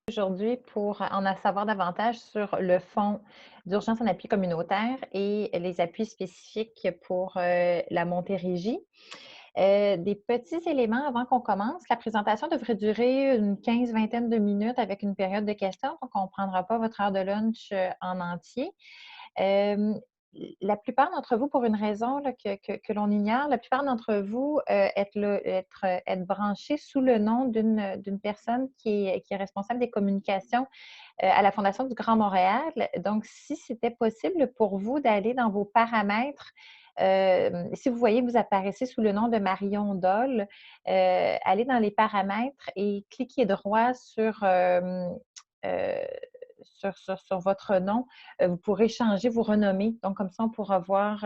Aujourd'hui pour en savoir davantage sur le fonds d'urgence en appui communautaire et les appuis spécifiques pour la Montérégie. Des petits éléments avant qu'on commence. La présentation devrait durer une quinzaine de minutes avec une période de questions, donc on ne prendra pas votre heure de lunch en entier. Euh, la plupart d'entre vous, pour une raison là, que l'on ignore, la plupart d'entre vous êtes branchés sous le nom d'une personne qui est responsable des communications à la Fondation du Grand Montréal. Donc, si c'était possible pour vous d'aller dans vos paramètres, si vous voyez que vous apparaissez sous le nom de Marion Dole, allez dans les paramètres et cliquez droit euh, sur votre nom. Vous pourrez changer, vous renommer. Donc, comme ça, on pourra voir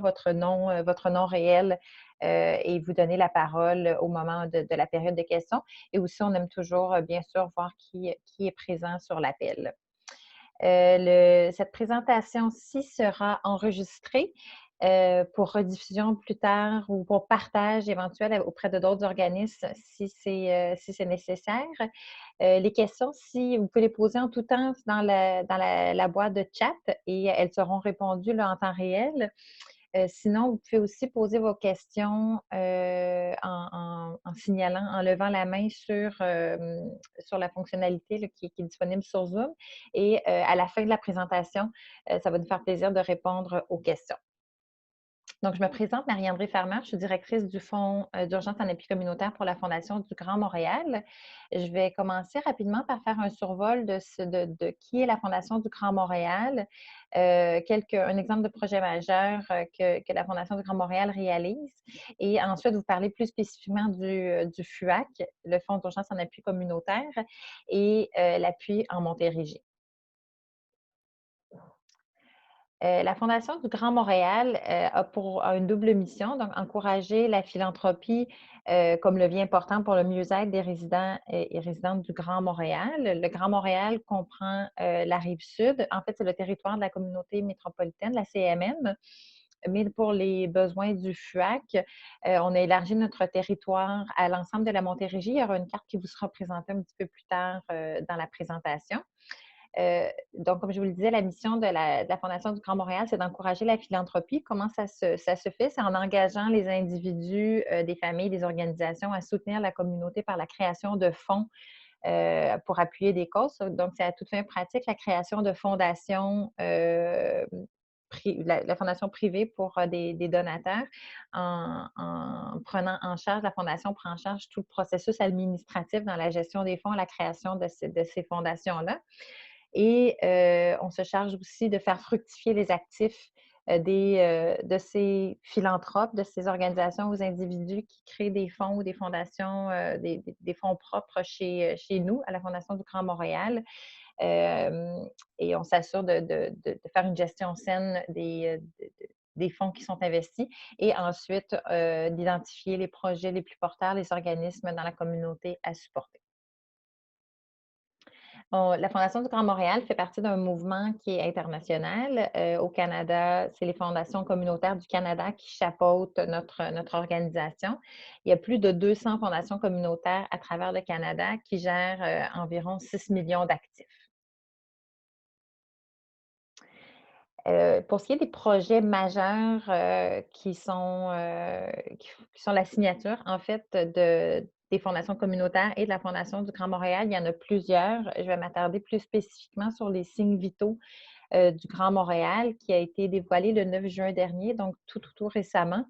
votre nom réel et vous donner la parole au moment de la période de questions. Et aussi, on aime toujours, bien sûr, voir qui est présent sur l'appel. Cette présentation-ci sera enregistrée pour rediffusion plus tard ou pour partage éventuel auprès de d'autres organismes si c'est nécessaire. Les questions, si vous pouvez les poser en tout temps dans la boîte de chat et elles seront répondues là, en temps réel. Sinon, vous pouvez aussi poser vos questions en signalant, en levant la main sur la fonctionnalité là, qui est disponible sur Zoom. Et à la fin de la présentation, ça va nous faire plaisir de répondre aux questions. Donc, je me présente, Marie-André Fermard, je suis directrice du Fonds d'urgence en appui communautaire pour la Fondation du Grand Montréal. Je vais commencer rapidement par faire un survol de qui est la Fondation du Grand Montréal, un exemple de projet majeur que la Fondation du Grand Montréal réalise, et ensuite vous parler plus spécifiquement du FUAC, le Fonds d'urgence en appui communautaire, et l'appui en Montérégie. La Fondation du Grand Montréal a une double mission, donc encourager la philanthropie comme levier important pour le mieux-être des résidents et résidentes du Grand Montréal. Le Grand Montréal comprend la Rive-Sud. En fait, c'est le territoire de la communauté métropolitaine, la CMM. Mais pour les besoins du FUAC, on a élargi notre territoire à l'ensemble de la Montérégie. Il y aura une carte qui vous sera présentée un petit peu plus tard dans la présentation. Donc, comme je vous le disais, la mission de la Fondation du Grand Montréal, c'est d'encourager la philanthropie. Comment ça se fait? C'est en engageant les individus, des familles, des organisations à soutenir la communauté par la création de fonds pour appuyer des causes. Donc, c'est à toute fin pratique la création de fondations, la fondation privée pour des donateurs. En prenant en charge, la fondation prend en charge tout le processus administratif dans la gestion des fonds, la création de ces fondations-là. Et on se charge aussi de faire fructifier les actifs de ces philanthropes, de ces organisations aux individus qui créent des fonds ou des fondations, des fonds propres chez nous, à la Fondation du Grand Montréal. Et on s'assure de faire une gestion saine des fonds qui sont investis et ensuite d'identifier les projets les plus porteurs, les organismes dans la communauté à supporter. La Fondation du Grand Montréal fait partie d'un mouvement qui est international. Au Canada, c'est les fondations communautaires du Canada qui chapeautent notre organisation. Il y a plus de 200 fondations communautaires à travers le Canada qui gèrent environ 6 millions d'actifs. Pour ce qui est des projets majeurs qui sont la signature, en fait, des fondations communautaires et de la Fondation du Grand Montréal, il y en a plusieurs. Je vais m'attarder plus spécifiquement sur les signes vitaux du Grand Montréal qui a été dévoilé le 9 juin dernier, donc tout récemment.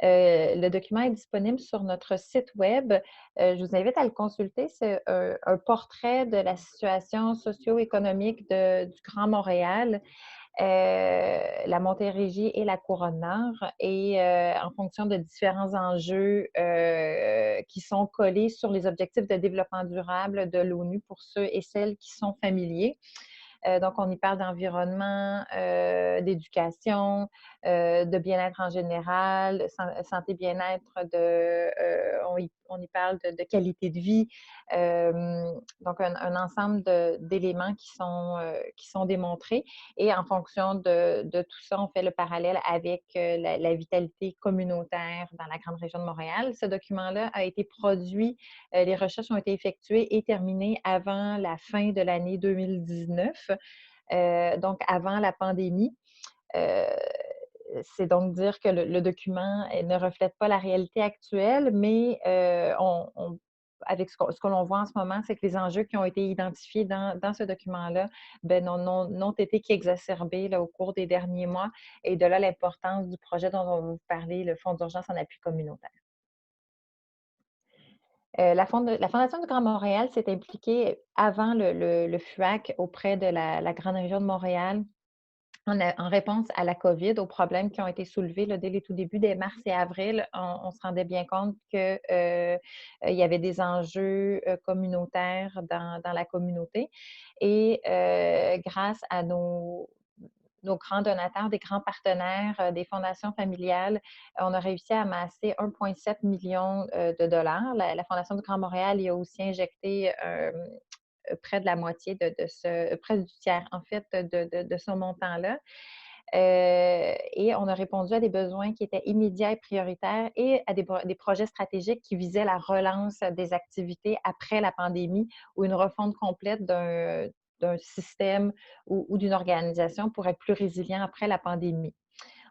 Le document est disponible sur notre site web. Je vous invite à le consulter. C'est un portrait de la situation socio-économique du Grand Montréal, la Montérégie et la Couronne-Nord, et en fonction de différents enjeux qui sont collés sur les objectifs de développement durable de l'ONU pour ceux et celles qui sont familiers. Donc, on y parle d'environnement, d'éducation, de bien-être en général, santé, bien-être, on y parle de qualité de vie. Donc, un ensemble d'éléments qui sont démontrés. Et en fonction de tout ça, on fait le parallèle avec la vitalité communautaire dans la grande région de Montréal. Ce document-là a été produit, les recherches ont été effectuées et terminées avant la fin de l'année 2019, donc avant la pandémie. Euh, c'est donc dire que le document ne reflète pas la réalité actuelle, mais avec ce que l'on voit en ce moment, c'est que les enjeux qui ont été identifiés dans ce document-là ben, n'ont été qu'exacerbés là, au cours des derniers mois. Et de là, l'importance du projet dont on va vous parler, le Fonds d'urgence en appui communautaire. La Fondation du Grand Montréal s'est impliquée avant le FUAC auprès de la grande région de Montréal en réponse à la COVID, aux problèmes qui ont été soulevés là, dès les tout débuts, dès mars et avril. On se rendait bien compte qu'il y avait des enjeux communautaires dans la communauté. Et grâce à nos grands donateurs, des grands partenaires, des fondations familiales, on a réussi à amasser 1,7 million de dollars. La Fondation du Grand Montréal y a aussi injecté près de la moitié près du tiers, en fait, de ce montant-là. Et on a répondu à des besoins qui étaient immédiats et prioritaires et à des projets stratégiques qui visaient la relance des activités après la pandémie ou une refonte complète d'un système ou d'une organisation pour être plus résilient après la pandémie.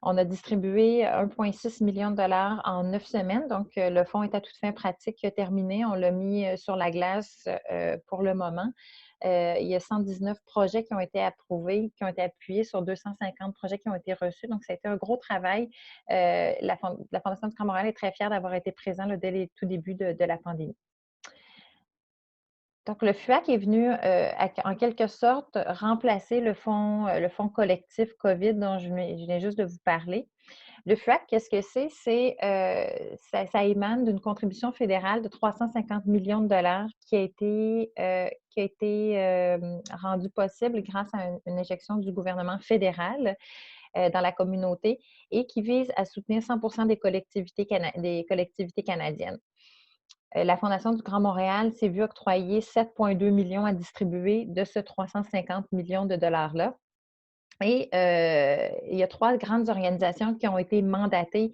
On a distribué 1,6 million de dollars en 9 semaines. Donc, le fonds est à toute fin pratique terminé. On l'a mis sur la glace pour le moment. Il y a 119 projets qui ont été approuvés, qui ont été appuyés sur 250 projets qui ont été reçus. Donc, ça a été un gros travail. La Fondation du Grand Montréal est très fière d'avoir été présente dès les tout débuts de la pandémie. Donc, le FUAC est venu, en quelque sorte, remplacer le fonds collectif COVID dont je viens juste de vous parler. Le FUAC, qu'est-ce que c'est? Ça émane d'une contribution fédérale de 350 millions de dollars qui a été rendue possible grâce à une injection du gouvernement fédéral dans la communauté et qui vise à soutenir 100 des collectivités canadiennes. La Fondation du Grand Montréal s'est vue octroyer 7,2 millions à distribuer de ce 350 millions de dollars-là. Et il y a 3 grandes organisations qui ont été mandatées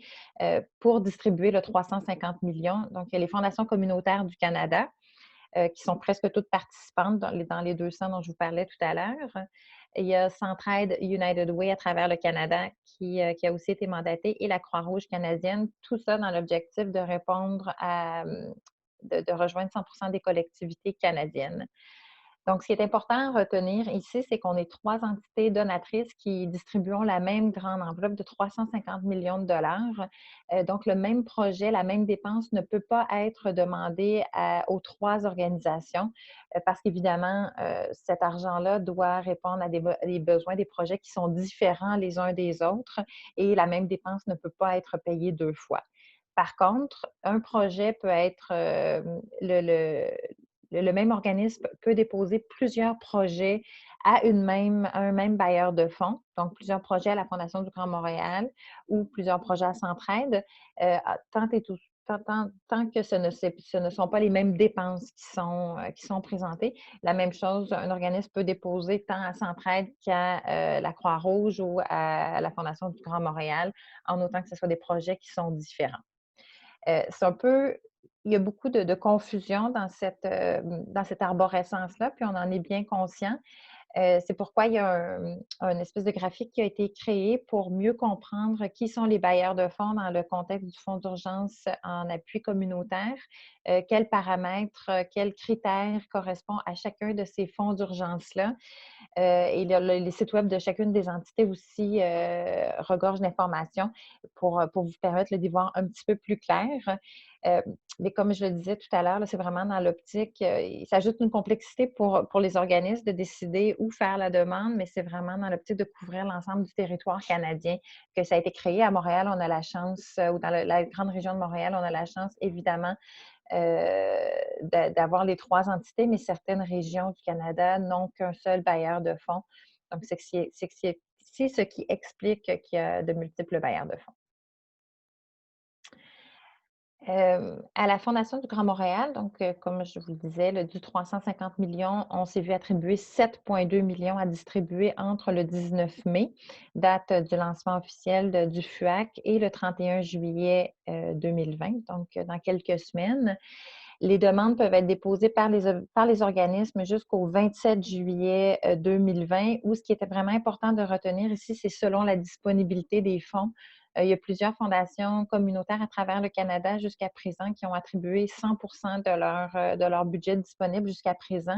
pour distribuer le 350 millions. Donc, il y a les fondations communautaires du Canada, qui sont presque toutes participantes dans les 200 dont je vous parlais tout à l'heure. Il y a Centraide United Way à travers le Canada qui a aussi été mandatée et la Croix-Rouge canadienne, tout ça dans l'objectif de répondre de rejoindre 100 des collectivités canadiennes. Donc, ce qui est important à retenir ici, c'est qu'on est 3 entités donatrices qui distribuons la même grande enveloppe de 350 millions de dollars. Donc, le même projet, la même dépense ne peut pas être demandée aux 3 organisations parce qu'évidemment, cet argent-là doit répondre à des besoins des projets qui sont différents les uns des autres et la même dépense ne peut pas être payée 2 fois. Par contre, un projet peut être le même organisme peut déposer plusieurs projets à un même bailleur de fonds, donc plusieurs projets à la Fondation du Grand Montréal ou plusieurs projets à Centraide, tant que ce ne sont pas les mêmes dépenses qui sont présentées. La même chose, un organisme peut déposer tant à Centraide qu'à la Croix-Rouge ou à la Fondation du Grand Montréal, en autant que ce soit des projets qui sont différents. C'est un peu il y a beaucoup de confusion dans cette arborescence-là, puis on en est bien conscient. C'est pourquoi il y a un espèce de graphique qui a été créé pour mieux comprendre qui sont les bailleurs de fonds dans le contexte du fonds d'urgence en appui communautaire, quels paramètres, quels critères correspondent à chacun de ces fonds d'urgence-là. Et les sites web de chacune des entités aussi regorgent d'informations pour vous permettre d'y voir un petit peu plus clair. Mais comme je le disais tout à l'heure, c'est vraiment dans l'optique, il s'ajoute une complexité pour les organismes de décider où faire la demande, mais c'est vraiment dans l'optique de couvrir l'ensemble du territoire canadien que ça a été créé. À Montréal, on a la chance, ou dans la grande région de Montréal, on a la chance, évidemment, d'avoir les 3 entités, mais certaines régions du Canada n'ont qu'un seul bailleur de fonds. Donc, c'est ce qui explique qu'il y a de multiples bailleurs de fonds. À la Fondation du Grand Montréal, donc, comme je vous le disais, là, du 350 millions, on s'est vu attribuer 7,2 millions à distribuer entre le 19 mai, date du lancement officiel du FUAC, et le 31 juillet 2020, donc dans quelques semaines. Les demandes peuvent être déposées par les organismes jusqu'au 27 juillet 2020, où ce qui était vraiment important de retenir ici, c'est selon la disponibilité des fonds. Il y a plusieurs fondations communautaires à travers le Canada jusqu'à présent qui ont attribué 100 de leur budget disponible jusqu'à présent.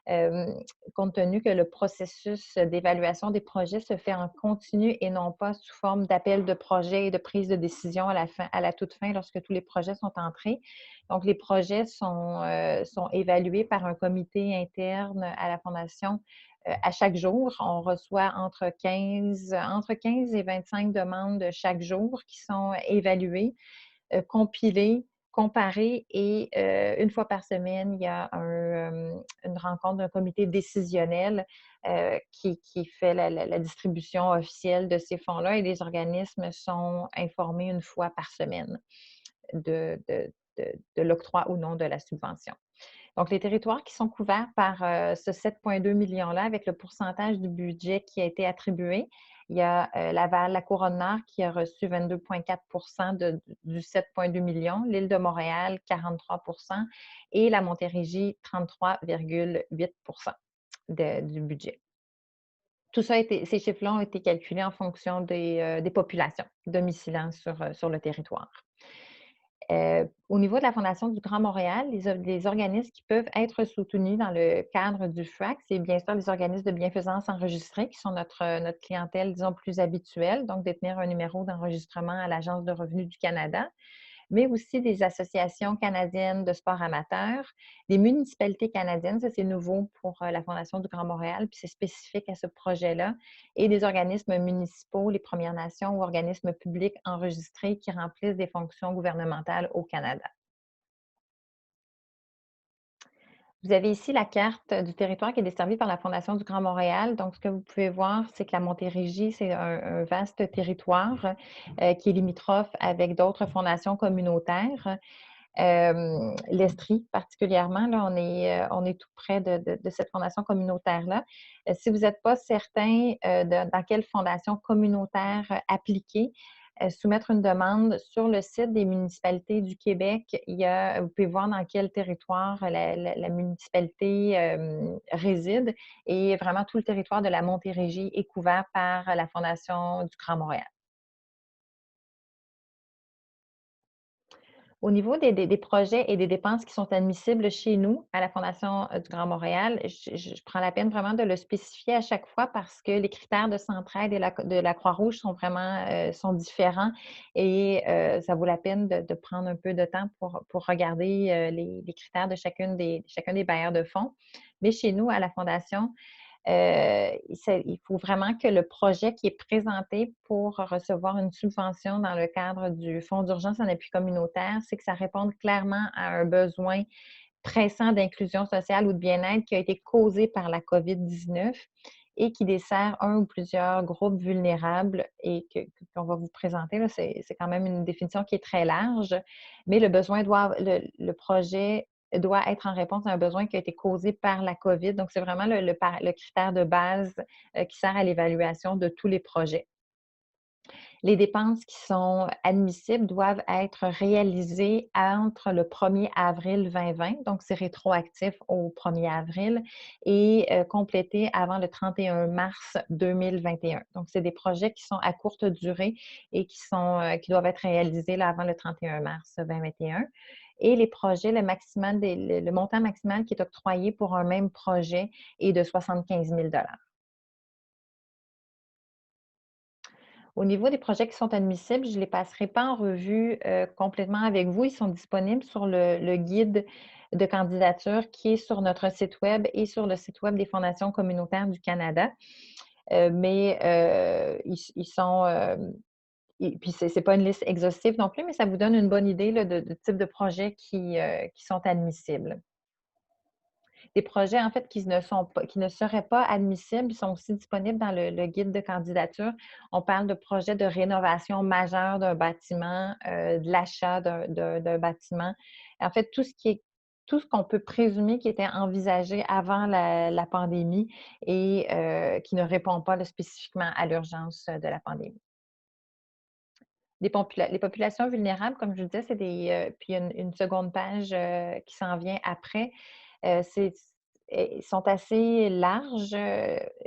Euh, Compte tenu que le processus d'évaluation des projets se fait en continu et non pas sous forme d'appel de projet et de prise de décision à la toute fin lorsque tous les projets sont entrés. Donc, les projets sont évalués par un comité interne à la Fondation à chaque jour. On reçoit entre 15 et 25 demandes chaque jour qui sont évaluées, compilées, comparées, et une fois par semaine, il y a une rencontre d'un comité décisionnel qui fait la distribution officielle de ces fonds-là, et les organismes sont informés une fois par semaine de, de, de l'octroi ou non de la subvention. Donc, les territoires qui sont couverts par ce 7,2 millions-là, avec le pourcentage du budget qui a été attribué, il y a Laval, la Couronne-Nord qui a reçu 22,4 du 7,2 millions, l'île de Montréal, 43 et la Montérégie, 33,8 du budget. Tout ça, ces chiffres-là ont été calculés en fonction des populations domicilant sur le territoire. Au niveau de la Fondation du Grand Montréal, les organismes qui peuvent être soutenus dans le cadre du FRAC, c'est bien sûr les organismes de bienfaisance enregistrés qui sont notre clientèle, disons, plus habituelle, donc détenir un numéro d'enregistrement à l'Agence de revenus du Canada, mais aussi des associations canadiennes de sport amateur, des municipalités canadiennes, ça c'est nouveau pour la Fondation du Grand Montréal, puis c'est spécifique à ce projet-là, et des organismes municipaux, les Premières Nations ou organismes publics enregistrés qui remplissent des fonctions gouvernementales au Canada. Vous avez ici la carte du territoire qui est desservie par la Fondation du Grand Montréal. Donc, ce que vous pouvez voir, c'est que la Montérégie, c'est un vaste territoire qui est limitrophe avec d'autres fondations communautaires. L'Estrie particulièrement, là, on est tout près de cette fondation communautaire-là. Si vous n'êtes pas certain dans quelle fondation communautaire appliquer, soumettre une demande sur le site des municipalités du Québec. Vous pouvez voir dans quel territoire la municipalité réside, et vraiment tout le territoire de la Montérégie est couvert par la Fondation du Grand Montréal. Au niveau des projets et des dépenses qui sont admissibles chez nous, à la Fondation du Grand Montréal, je prends la peine vraiment de le spécifier à chaque fois parce que les critères de Centraide et de la Croix-Rouge sont vraiment sont différents, et ça vaut la peine de prendre un peu de temps pour regarder les critères de chacun des bailleurs de fonds. Mais chez nous, à la Fondation, il faut vraiment que le projet qui est présenté pour recevoir une subvention dans le cadre du Fonds d'urgence en appui communautaire, c'est que ça réponde clairement à un besoin pressant d'inclusion sociale ou de bien-être qui a été causé par la COVID-19 et qui dessert un ou plusieurs groupes vulnérables, et qu'on va vous présenter. C'est quand même une définition qui est très large, mais le projet doit être en réponse à un besoin qui a été causé par la COVID. Donc, c'est vraiment le critère de base qui sert à l'évaluation de tous les projets. Les dépenses qui sont admissibles doivent être réalisées entre le 1er avril 2020, donc c'est rétroactif au 1er avril, et complétées avant le 31 mars 2021. Donc, c'est des projets qui sont à courte durée et qui doivent être réalisés là, avant le 31 mars 2021. Et les projets, le montant maximal qui est octroyé pour un même projet est de 75 000 $. Au niveau des projets qui sont admissibles, je ne les passerai pas en revue complètement avec vous. Ils sont disponibles sur le guide de candidature qui est sur notre site Web et sur le site Web des Fondations communautaires du Canada. Mais ils sont Et puis c'est pas une liste exhaustive non plus, mais ça vous donne une bonne idée là, de type de projets qui sont admissibles. Des projets, en fait, qui ne seraient pas admissibles sont aussi disponibles dans le guide de candidature. On parle de projets de rénovation majeure d'un bâtiment, de l'achat d'un bâtiment. En fait, tout ce qu'on peut présumer qui était envisagé avant la pandémie et qui ne répond pas là, spécifiquement à l'urgence de la pandémie. Les populations vulnérables, comme je vous disais, c'est puis il y a une seconde page, qui s'en vient après. C'est ils sont assez larges,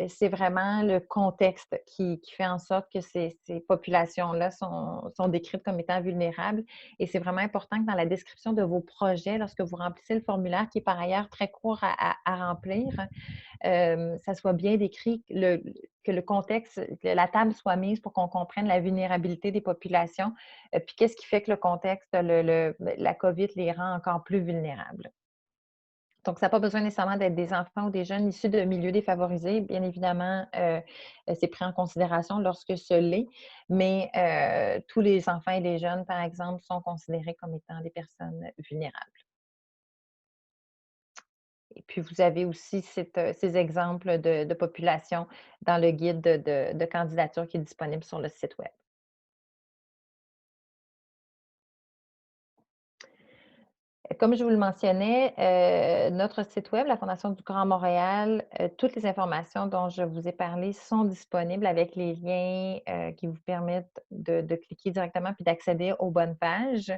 c'est vraiment le contexte qui fait en sorte que ces populations-là sont décrites comme étant vulnérables et c'est vraiment important que dans la description de vos projets, lorsque vous remplissez le formulaire qui est par ailleurs très court à remplir, ça soit bien décrit, que le contexte, que la table soit mise pour qu'on comprenne la vulnérabilité des populations. Puis qu'est-ce qui fait que le contexte, la COVID les rend encore plus vulnérables. Donc, ça n'a pas besoin nécessairement d'être des enfants ou des jeunes issus de milieux défavorisés. Bien évidemment, c'est pris en considération lorsque ce l'est, mais tous les enfants et les jeunes, par exemple, sont considérés comme étant des personnes vulnérables. Et puis, vous avez aussi ces exemples de population dans le guide de candidature qui est disponible sur le site web. Comme je vous le mentionnais, notre site web, la Fondation du Grand Montréal, toutes les informations dont je vous ai parlé sont disponibles avec les liens, qui vous permettent de cliquer directement puis d'accéder aux bonnes pages.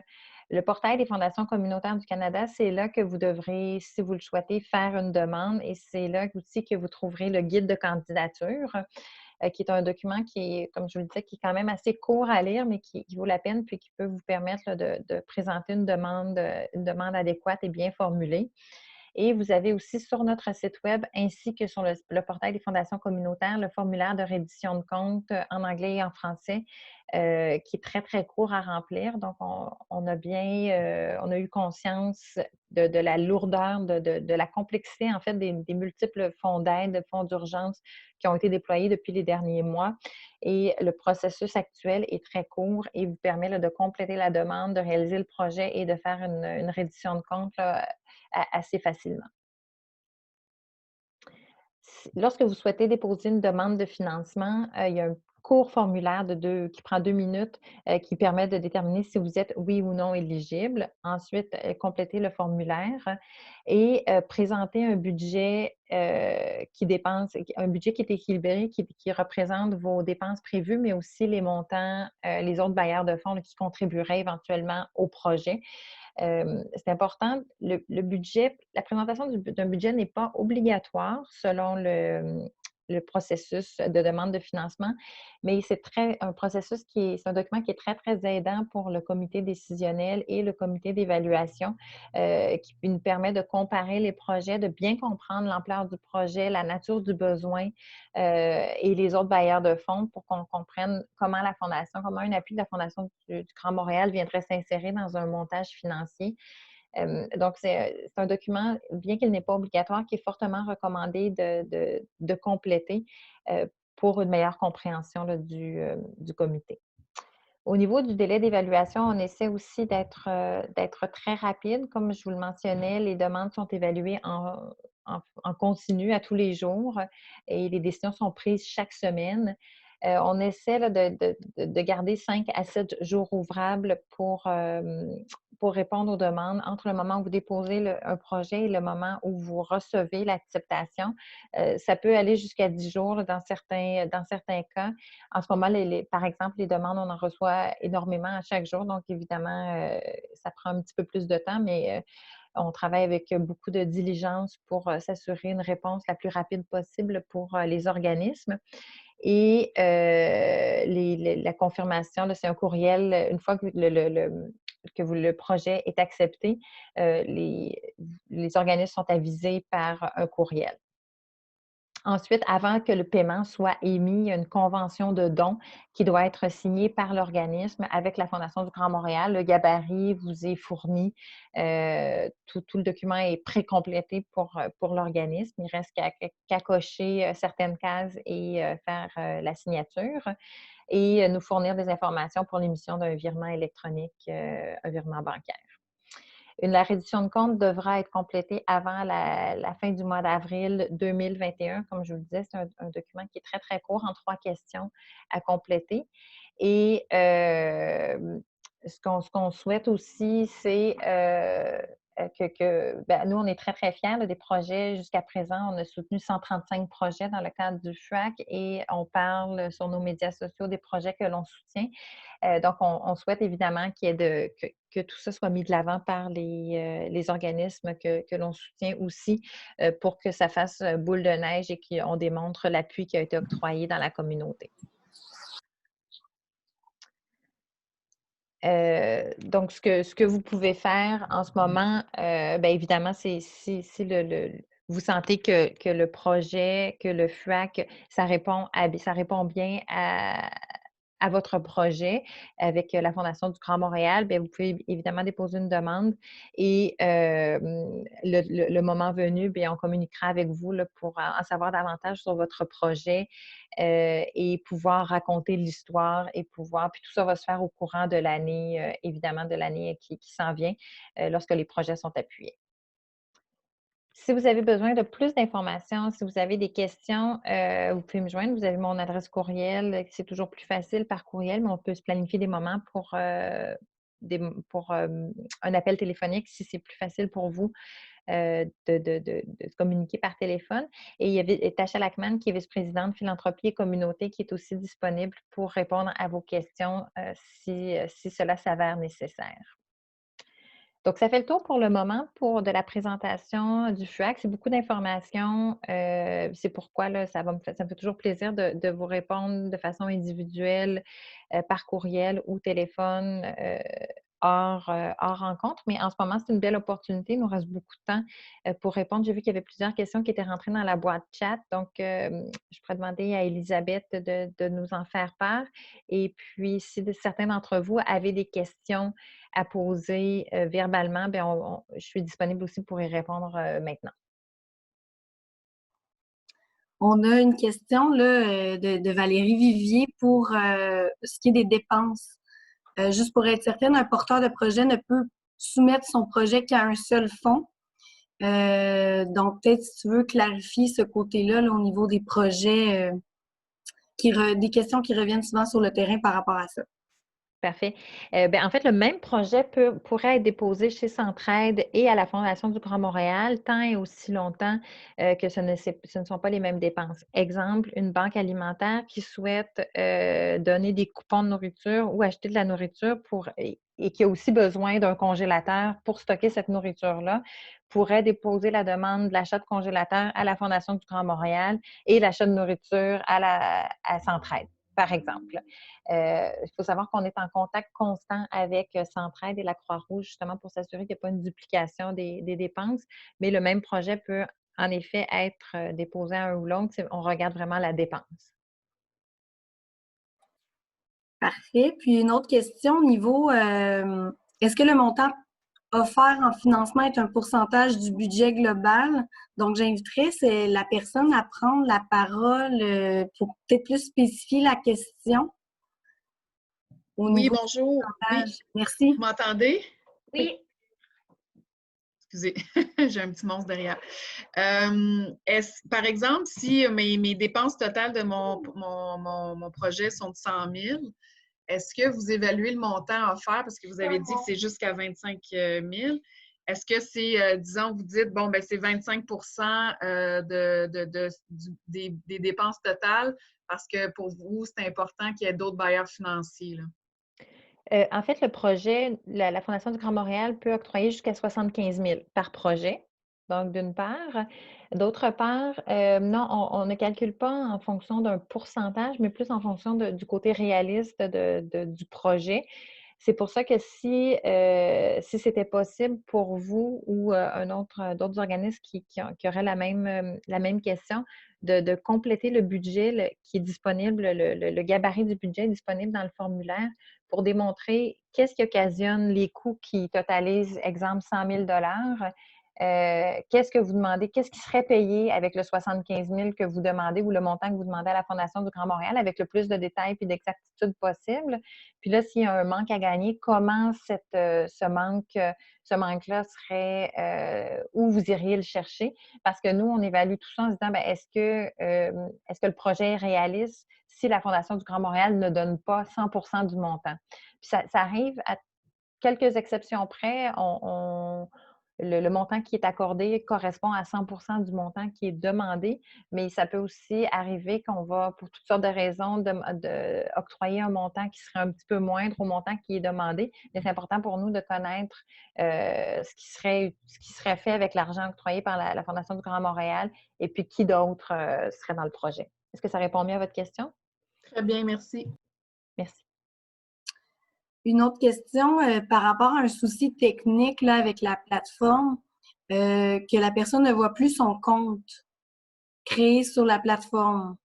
Le portail des fondations communautaires du Canada, c'est là que vous devrez, si vous le souhaitez, faire une demande et c'est là aussi que vous trouverez le guide de candidature. Qui est un document qui est, comme je vous le disais, qui est quand même assez court à lire, mais qui vaut la peine, puis qui peut vous permettre là, de présenter une demande adéquate et bien formulée. Et vous avez aussi sur notre site web, ainsi que sur le portail des fondations communautaires, le formulaire de reddition de compte en anglais et en français, qui est très, très court à remplir. Donc, on a eu conscience de la lourdeur, de la complexité, en fait, des multiples fonds d'aide, fonds d'urgence qui ont été déployés depuis les derniers mois. Et le processus actuel est très court et vous permet là, de compléter la demande, de réaliser le projet et de faire une reddition de compte là, assez facilement. Lorsque vous souhaitez déposer une demande de financement, il y a un court formulaire qui prend 2 minutes, qui permet de déterminer si vous êtes oui ou non éligible. Ensuite, compléter le formulaire et présenter un budget, un budget qui est équilibré, qui représente vos dépenses prévues, mais aussi les montants, les autres bailleurs de fonds là, qui contribueraient éventuellement au projet. C'est important. Le budget, la présentation d'un budget n'est pas obligatoire selon le processus de demande de financement, mais c'est un document qui est très, très aidant pour le comité décisionnel et le comité d'évaluation, qui nous permet de comparer les projets, de bien comprendre l'ampleur du projet, la nature du besoin, et les autres bailleurs de fonds pour qu'on comprenne comment un appui de la Fondation du Grand Montréal viendrait s'insérer dans un montage financier. Donc, c'est un document, bien qu'il n'est pas obligatoire, qui est fortement recommandé de compléter pour une meilleure compréhension là, du comité. Au niveau du délai d'évaluation, on essaie aussi d'être très rapide. Comme je vous le mentionnais, les demandes sont évaluées en continu à tous les jours et les décisions sont prises chaque semaine. On essaie là, de garder 5 à 7 jours ouvrables pour répondre aux demandes entre le moment où vous déposez un projet et le moment où vous recevez l'acceptation. Ça peut aller jusqu'à 10 jours là, dans certains cas. En ce moment, par exemple, les demandes, on en reçoit énormément à chaque jour. Donc, évidemment, ça prend un petit peu plus de temps, mais on travaille avec beaucoup de diligence pour s'assurer une réponse la plus rapide possible pour les organismes. Et la confirmation, c'est un courriel. Une fois que le projet est accepté, les organismes sont avisés par un courriel. Ensuite, avant que le paiement soit émis, il y a une convention de don qui doit être signée par l'organisme avec la Fondation du Grand Montréal. Le gabarit vous est fourni. Tout le document est précomplété pour l'organisme. Il reste qu'à cocher certaines cases et faire la signature. et nous fournir des informations pour l'émission d'un virement électronique, un virement bancaire. La reddition de compte devra être complétée avant la fin du mois d'avril 2021. Comme je vous le disais, c'est un document qui est très, très court, en 3 questions à compléter. Et ce qu'on souhaite aussi, c'est nous, on est très, très fiers là, des projets. Jusqu'à présent, on a soutenu 135 projets dans le cadre du FUAC et on parle sur nos médias sociaux des projets que l'on soutient. Donc, on souhaite évidemment que tout ça soit mis de l'avant par les organismes que l'on soutient aussi pour que ça fasse boule de neige et qu'on démontre l'appui qui a été octroyé dans la communauté. Donc, ce que vous pouvez faire en ce moment, bien évidemment, c'est si vous sentez que le projet, que le FUAC, ça répond bien à votre projet avec la Fondation du Grand Montréal, bien, vous pouvez évidemment déposer une demande et le moment venu, bien, on communiquera avec vous là, pour en savoir davantage sur votre projet et pouvoir raconter l'histoire et puis tout ça va se faire au courant de l'année, évidemment, de l'année qui s'en vient lorsque les projets sont appuyés. Si vous avez besoin de plus d'informations, si vous avez des questions, vous pouvez me joindre. Vous avez mon adresse courriel. C'est toujours plus facile par courriel, mais on peut se planifier des moments pour un appel téléphonique si c'est plus facile pour vous de se communiquer par téléphone. Et il y avait Tasha Lackman, qui est vice-présidente Philanthropie et Communauté, qui est aussi disponible pour répondre à vos questions si cela s'avère nécessaire. Donc, ça fait le tour pour le moment de la présentation du FUAC. C'est beaucoup d'informations. C'est pourquoi là, ça me fait toujours plaisir de vous répondre de façon individuelle, par courriel ou téléphone, hors rencontre. Mais en ce moment, c'est une belle opportunité. Il nous reste beaucoup de temps pour répondre. J'ai vu qu'il y avait plusieurs questions qui étaient rentrées dans la boîte chat. Donc, je pourrais demander à Elisabeth de nous en faire part. Et puis, si certains d'entre vous avaient des questions à poser verbalement, bien, je suis disponible aussi pour y répondre maintenant. On a une question là, de Valérie Vivier pour ce qui est des dépenses. Juste pour être certaine, un porteur de projet ne peut soumettre son projet qu'à un seul fonds. Donc, peut-être si tu veux clarifier ce côté-là là, au niveau des projets, des questions qui reviennent souvent sur le terrain par rapport à ça. Parfait. En fait, le même projet pourrait être déposé chez Centraide et à la Fondation du Grand Montréal tant et aussi longtemps que ce ne sont pas les mêmes dépenses. Exemple, une banque alimentaire qui souhaite donner des coupons de nourriture ou acheter de la nourriture et qui a aussi besoin d'un congélateur pour stocker cette nourriture-là, pourrait déposer la demande de l'achat de congélateur à la Fondation du Grand Montréal et l'achat de nourriture à Centraide, par exemple. Il faut savoir qu'on est en contact constant avec Centraide et la Croix-Rouge, justement, pour s'assurer qu'il n'y a pas une duplication des dépenses. Mais le même projet peut, en effet, être déposé à un ou l'autre. On regarde vraiment la dépense. Parfait. Puis une autre question au niveau, est-ce que le montant offert en financement est un pourcentage du budget global? Donc, j'inviterais la personne à prendre la parole pour peut-être plus spécifier la question. Oui, bonjour. Oui. Merci. Vous m'entendez? Oui. Excusez, j'ai un petit monstre derrière. Par exemple, si mes dépenses totales de mon projet sont de 100 000, est-ce que vous évaluez le montant offert? Parce que vous avez dit que c'est jusqu'à 25 000. Est-ce que c'est, disons, vous dites, bon, ben c'est 25 des dépenses totales parce que pour vous, c'est important qu'il y ait d'autres bailleurs financiers, là? En fait, le projet, la Fondation du Grand Montréal peut octroyer jusqu'à 75 000 par projet. Donc, d'une part. D'autre part, non, on ne calcule pas en fonction d'un pourcentage, mais plus en fonction du côté réaliste du projet. C'est pour ça que si c'était possible pour vous ou d'autres organismes qui auraient la même question, de compléter le budget qui est disponible, le gabarit du budget est disponible dans le formulaire pour démontrer qu'est-ce qui occasionne les coûts qui totalisent, exemple, 100 000 qu'est-ce que vous demandez, qu'est-ce qui serait payé avec le 75 000 que vous demandez ou le montant que vous demandez à la Fondation du Grand Montréal avec le plus de détails et d'exactitude possible. Puis là, s'il y a un manque à gagner, comment ce manque-là serait, où vous iriez le chercher? Parce que nous, on évalue tout ça en se disant, ben, est-ce que le projet est réaliste si la Fondation du Grand Montréal ne donne pas 100 du montant? Puis ça arrive à quelques exceptions près, le montant qui est accordé correspond à 100 du montant qui est demandé, mais ça peut aussi arriver qu'on va, pour toutes sortes de raisons, octroyer un montant qui serait un petit peu moindre au montant qui est demandé. Mais c'est important pour nous de connaître ce qui serait fait avec l'argent octroyé par la Fondation du Grand Montréal et puis qui d'autre serait dans le projet. Est-ce que ça répond mieux à votre question? Très bien, merci. Merci. Une autre question par rapport à un souci technique là, avec la plateforme, que la personne ne voit plus son compte créé sur la plateforme.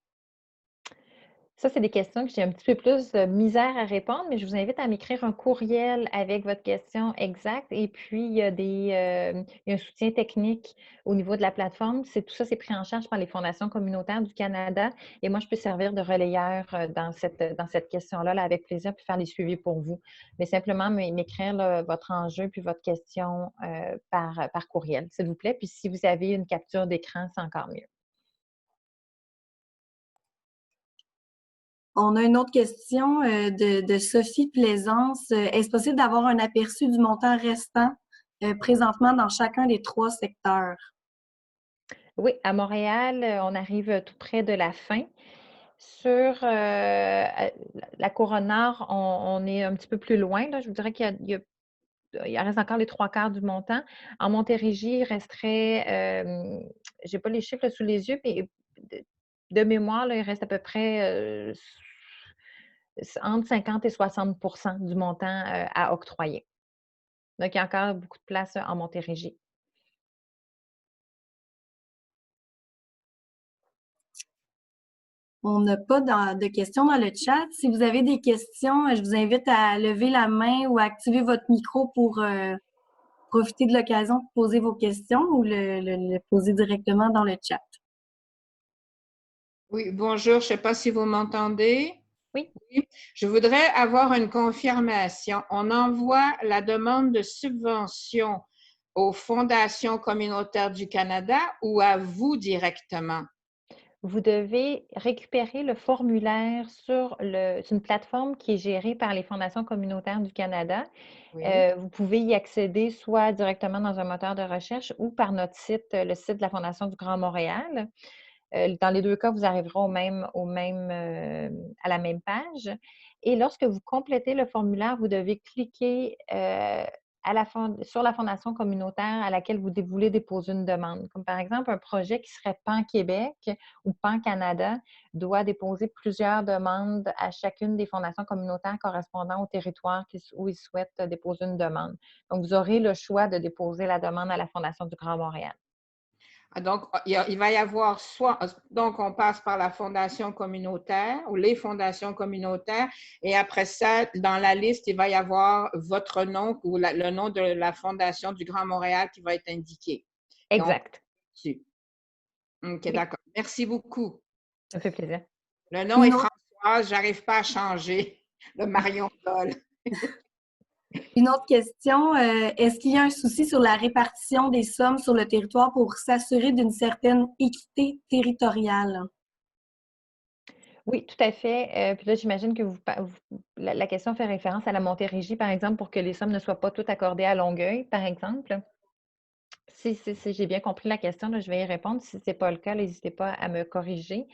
Ça, c'est des questions que j'ai un petit peu plus de misère à répondre, mais je vous invite à m'écrire un courriel avec votre question exacte. Et puis, il y a il y a un soutien technique au niveau de la plateforme. Tout ça, c'est pris en charge par les fondations communautaires du Canada. Et moi, je peux servir de relayeur dans cette question-là, là, avec plaisir, puis faire les suivis pour vous. Mais simplement m'écrire là, votre enjeu puis votre question par courriel, s'il vous plaît. Puis, si vous avez une capture d'écran, c'est encore mieux. On a une autre question de Sophie Plaisance. Est-ce possible d'avoir un aperçu du montant restant présentement dans chacun des 3 secteurs? Oui, à Montréal, on arrive tout près de la fin. Sur la couronne nord, on est un petit peu plus loin. Là. Je vous dirais il reste encore les 3/4 du montant. En Montérégie, il resterait, je n'ai pas les chiffres là, sous les yeux, mais de mémoire, là, il reste à peu près entre 50 et 60 du montant à octroyer. Donc, il y a encore beaucoup de place en Montérégie. On n'a pas de questions dans le chat. Si vous avez des questions, je vous invite à lever la main ou à activer votre micro pour profiter de l'occasion de poser vos questions ou le poser directement dans le chat. Oui, bonjour, je ne sais pas si vous m'entendez. Oui. Je voudrais avoir une confirmation. On envoie la demande de subvention aux fondations communautaires du Canada ou à vous directement? Vous devez récupérer le formulaire c'est une plateforme qui est gérée par les fondations communautaires du Canada. Oui. Vous pouvez y accéder soit directement dans un moteur de recherche ou par notre site, le site de la Fondation du Grand Montréal. Dans les 2 cas, vous arriverez à la même page. Et lorsque vous complétez le formulaire, vous devez cliquer sur la fondation communautaire à laquelle vous voulez déposer une demande. Comme par exemple, un projet qui serait Pan-Québec ou Pan-Canada doit déposer plusieurs demandes à chacune des fondations communautaires correspondant au territoire où ils souhaitent déposer une demande. Donc, vous aurez le choix de déposer la demande à la Fondation du Grand Montréal. Donc, il va y avoir donc on passe par la fondation communautaire ou les fondations communautaires et après ça, dans la liste, il va y avoir votre nom ou le nom de la Fondation du Grand Montréal qui va être indiqué. Exact. OK, Oui. d'accord. Merci beaucoup. Ça me fait plaisir. Le nom est Françoise, je n'arrive pas à changer le Marion Dole. Une autre question, est-ce qu'il y a un souci sur la répartition des sommes sur le territoire pour s'assurer d'une certaine équité territoriale? Oui, tout à fait. Puis là, j'imagine que la question fait référence à la Montérégie, par exemple, pour que les sommes ne soient pas toutes accordées à Longueuil, par exemple. Si j'ai bien compris la question, là, je vais y répondre. Si ce n'est pas le cas, n'hésitez pas à me corriger.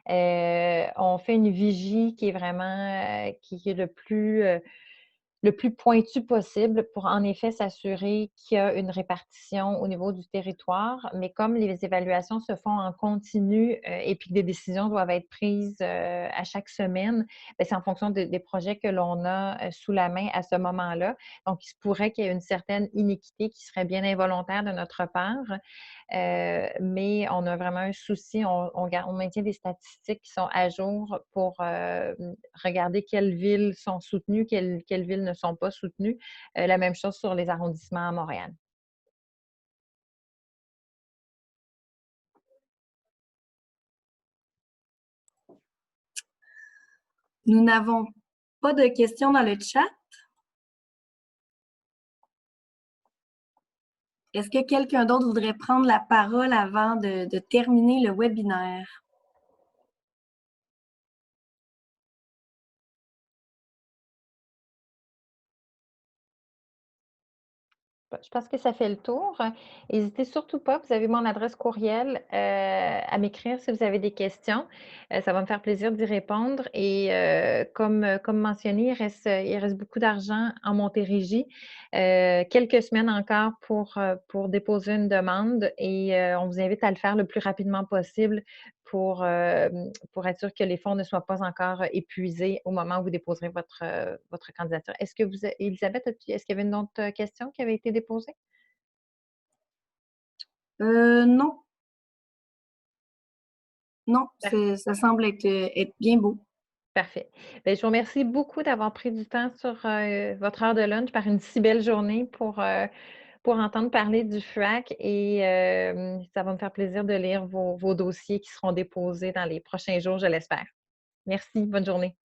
On fait une vigie qui est vraiment qui est le plus pointu possible pour en effet s'assurer qu'il y a une répartition au niveau du territoire. Mais comme les évaluations se font en continu et puis que des décisions doivent être prises à chaque semaine, c'est en fonction des projets que l'on a sous la main à ce moment-là. Donc, il se pourrait qu'il y ait une certaine inéquité qui serait bien involontaire de notre part. Mais on a vraiment un souci, on maintient des statistiques qui sont à jour pour regarder quelles villes sont soutenues, quelles villes ne sont pas soutenues. La même chose sur les arrondissements à Montréal. Nous n'avons pas de questions dans le chat. Est-ce que quelqu'un d'autre voudrait prendre la parole avant de terminer le webinaire? Je pense que ça fait le tour. N'hésitez surtout pas, vous avez mon adresse courriel à m'écrire si vous avez des questions. Ça va me faire plaisir d'y répondre. Et comme mentionné, il reste beaucoup d'argent en Montérégie. Quelques semaines encore pour déposer une demande et on vous invite à le faire le plus rapidement possible pour être sûr que les fonds ne soient pas encore épuisés au moment où vous déposerez votre candidature. Elisabeth, est-ce qu'il y avait une autre question qui avait été déposée? Non. Non, ça semble être bien beau. Parfait. Bien, je vous remercie beaucoup d'avoir pris du temps sur votre heure de lunch par une si belle journée pour entendre parler du FRAC et ça va me faire plaisir de lire vos dossiers qui seront déposés dans les prochains jours, je l'espère. Merci, bonne journée.